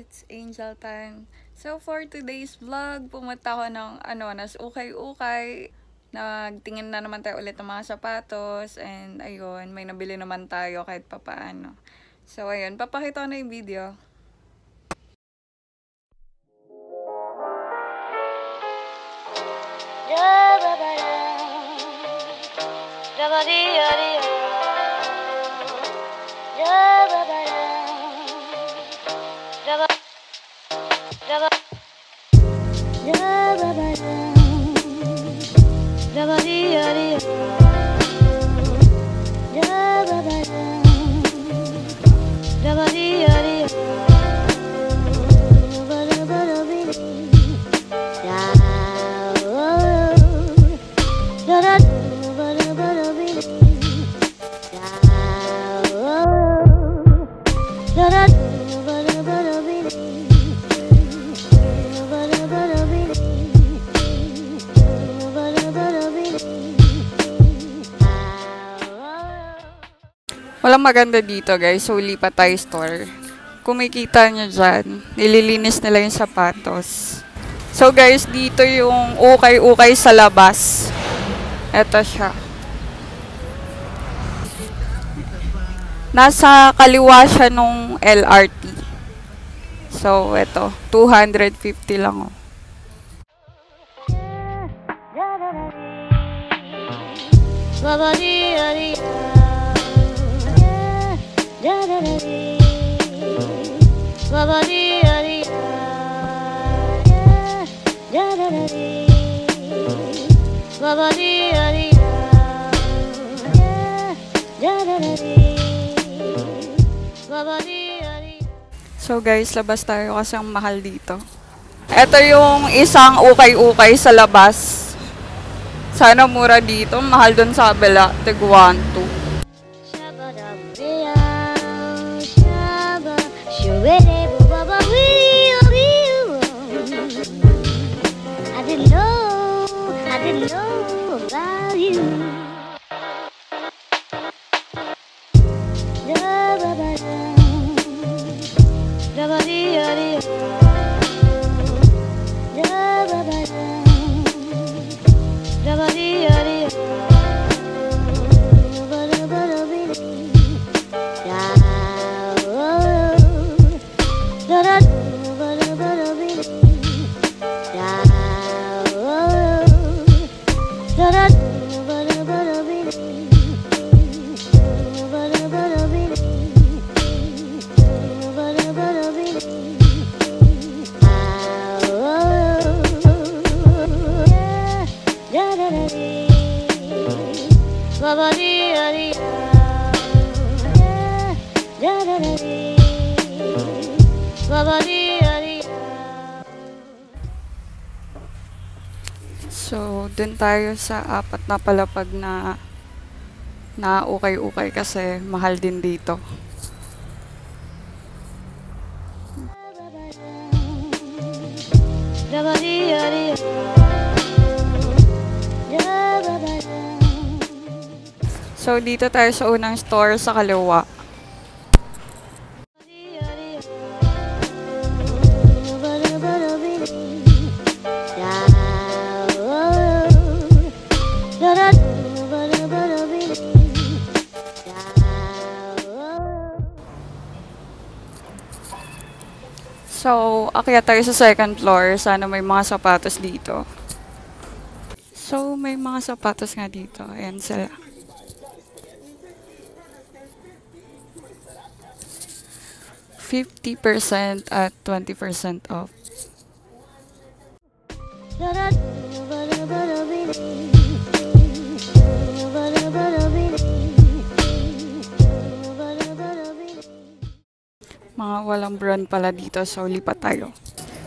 it's Angel Tan. So for today's vlog, pumunta ako ng nas ukay-ukay. Nagtingin na naman tayo ulit ng mga sapatos and ayun, may nabili naman tayo kahit papaano. So ayun, papakita ko na yung video. Walang maganda dito guys, so lipat tayo store. Kung makikita nyo dyan, nililinis nila yung sapatos. So guys, dito yung ukay-ukay sa labas. Eto siya. Nasa kaliwa siya nung LRT. So eto, 250 lang oh. So guys, labas tayo kasi ang mahal dito. Ito yung isang ukay-ukay sa labas. Sana mura dito, mahal dun sa kabila, tig 1-2. I didn't know about you. So, dun tayo sa apat na palapag na ukay-ukay kasi mahal din dito. So, dito tayo sa unang store sa kaliwa. So, akyat tayo sa second floor. Sana may mga sapatos dito. So, may mga sapatos nga dito. Ayan sila. $50% at 20% off. Mga walang brand pala dito, so lipat tayo.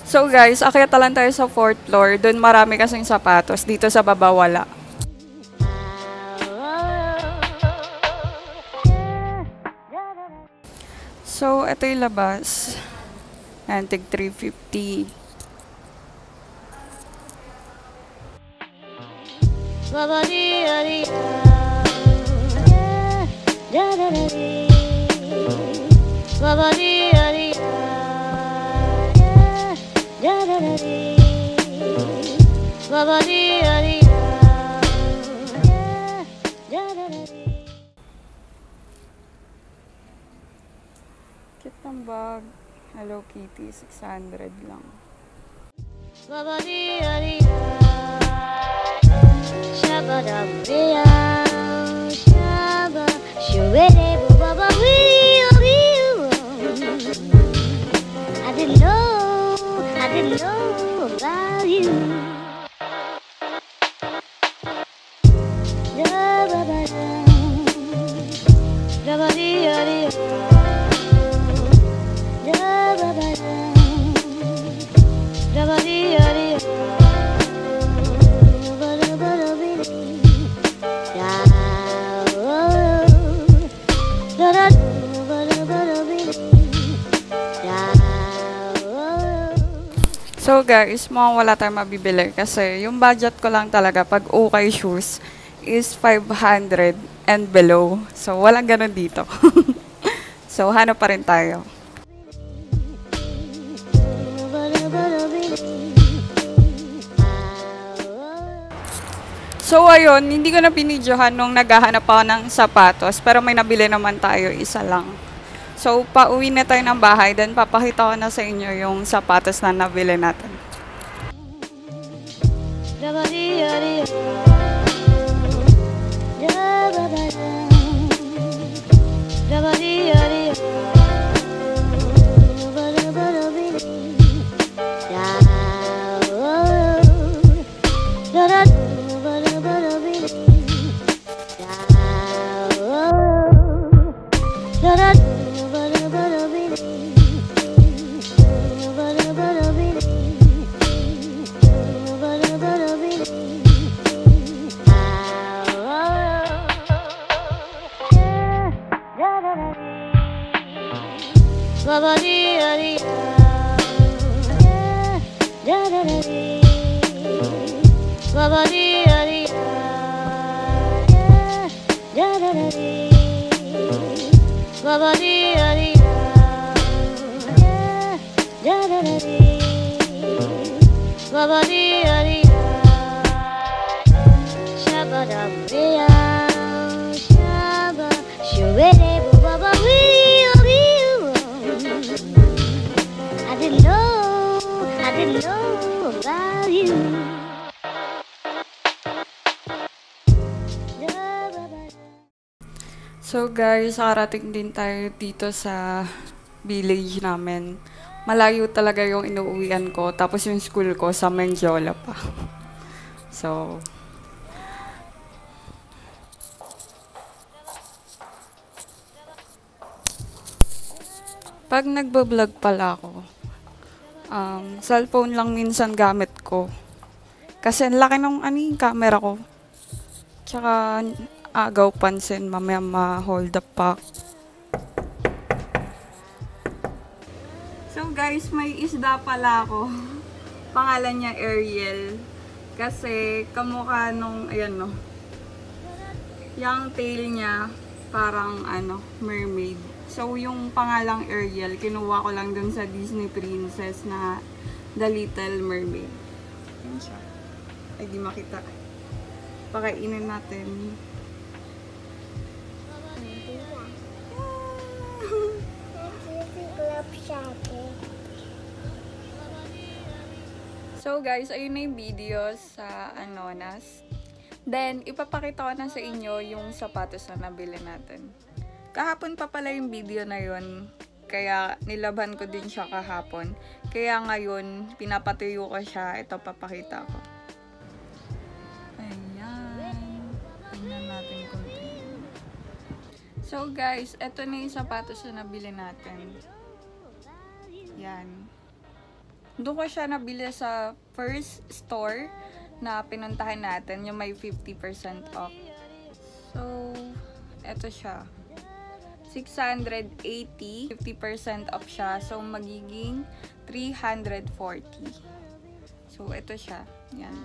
So guys, akyat lang tayo sa 4th floor. Doon marami kasing sapatos. Dito sa baba wala. So, ito yung labas. Antig 350. Cute ng bag. Hello Kitty, 600 lang. I didn't know about you. So guys, mukhang wala tayong mabibili kasi yung budget ko lang talaga pag okay shoes is 500 and below. So walang ganun dito. So hanap pa rin tayo. So ayun, hindi ko na pinidyohan nung naghahanap ako ng sapatos pero may nabili naman tayo, isa lang. So, pauwi na tayo ng bahay, then papakita ko na sa inyo yung sapatos na nabili natin. I didn't know about you. So guys, nakarating din tayo dito sa village namin. Malayo talaga yung inuuwian ko. Tapos yung school ko sa Mendiola pa. So, pag nagbablog pala ako, cellphone lang minsan gamit ko. Kasi ang laki ng camera ko. Tsaka agaw pansin, mamaya ma-hold up pa. So guys, may isda pala ako. Pangalan niya Ariel. Kasi kamukha nung, ayan no. Yung tail niya, parang mermaid. So yung pangalang Ariel, kinuha ko lang dun sa Disney Princess na The Little Mermaid. Ayan siya. Ay, di makita. Pakainin natin. So guys, ayun na yung video sa Anonas. Then, ipapakita ko na sa inyo yung sapatos na nabili natin. Kahapon pa pala yung video na yun. Kaya nilaban ko din siya kahapon. Kaya ngayon, pinapatuyo ko siya. Ito, papakita ko. Ayan. Tingnan natin kung tingnan. So guys, ito na yung sapatos na nabili natin. Yan. Doon ko siya nabili sa first store na pinuntahan natin, yung may 50% off. So, eto siya. 680, 50% off siya. So, magiging 340. So, eto siya. Yan.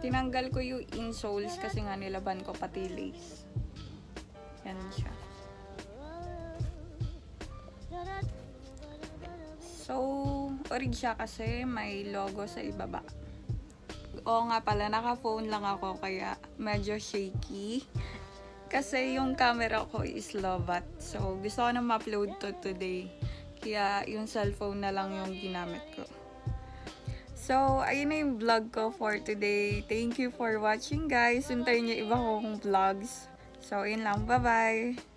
Tinanggal ko yung insoles kasi nga nilaban ko pati lace. Yan siya. So, orig siya kasi may logo sa ibaba. Oo nga pala, naka-phone lang ako kaya medyo shaky. Kasi yung camera ko is lobat. So, gusto ko na ma-upload to today. Kaya yung cellphone na lang yung ginamit ko. So, ayun na yung vlog ko for today. Thank you for watching guys. Suntayin niyo iba kong vlogs. So, yun lang. Bye-bye!